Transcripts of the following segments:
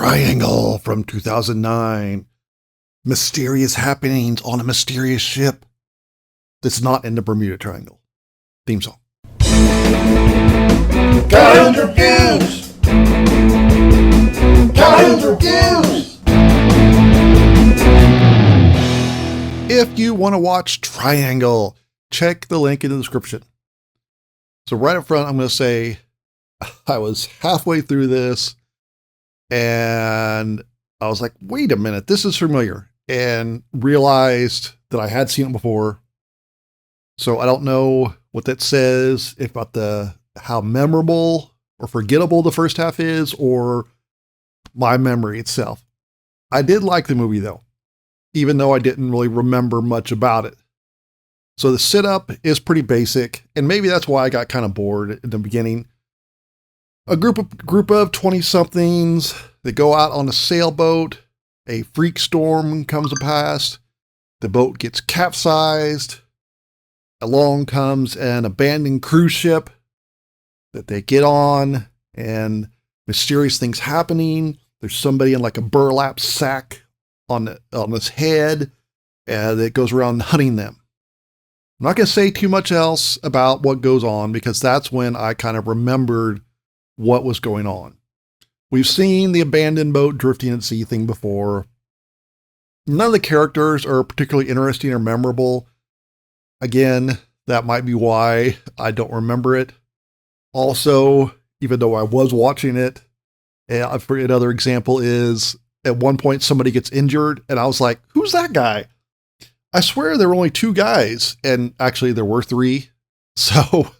Triangle from 2009. Mysterious happenings on a mysterious ship that's not in the Bermuda Triangle. Theme song. Cartoons Reviews! Cartoons Reviews! If you want to watch Triangle, check the link in the description. So right up front, I'm going to say I was halfway through this and I was like, wait a minute, this is familiar, and realized that I had seen it before. So I don't know what that says about how memorable or forgettable the first half is, or my memory itself. I did like the movie though, even though I didn't really remember much about it. So the setup is pretty basic, and maybe that's why I got kind of bored in the beginning. A group of 20-somethings that go out on a sailboat. A freak storm comes past. The boat gets capsized. Along comes an abandoned cruise ship that they get on, and mysterious things happening. There's somebody in like a burlap sack on his head that goes around hunting them. I'm not going to say too much else about what goes on, because that's when I kind of remembered what was going on. We've seen the abandoned boat drifting at sea thing before. None of the characters are particularly interesting or memorable. Again, that might be why I don't remember it. Also, even though I was watching it, another example is at one point somebody gets injured and I was like, who's that guy? I swear there were only two guys, and actually there were three. So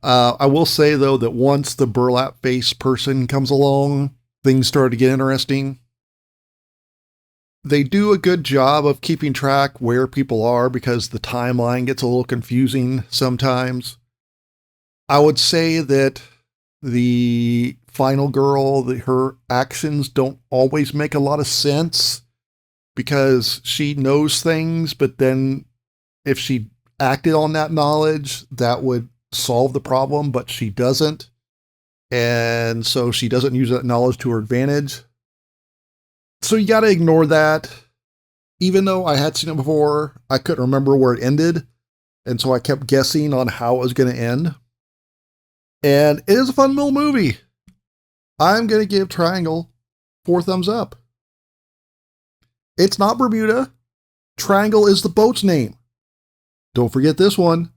I will say though that once the burlap face person comes along, things start to get interesting. They do a good job of keeping track where people are, because the timeline gets a little confusing sometimes. I would say that the final girl, her actions don't always make a lot of sense, because she knows things, but then if she acted on that knowledge, that would solve the problem, but she doesn't. And so she doesn't use that knowledge to her advantage. So you got to ignore that. Even though I had seen it before, I couldn't remember where it ended. And so I kept guessing on how it was going to end. And it is a fun little movie. I'm going to give Triangle 4 thumbs up. It's not Bermuda. Triangle is the boat's name. Don't forget this one.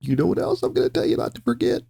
You know what else I'm going to tell you not to forget?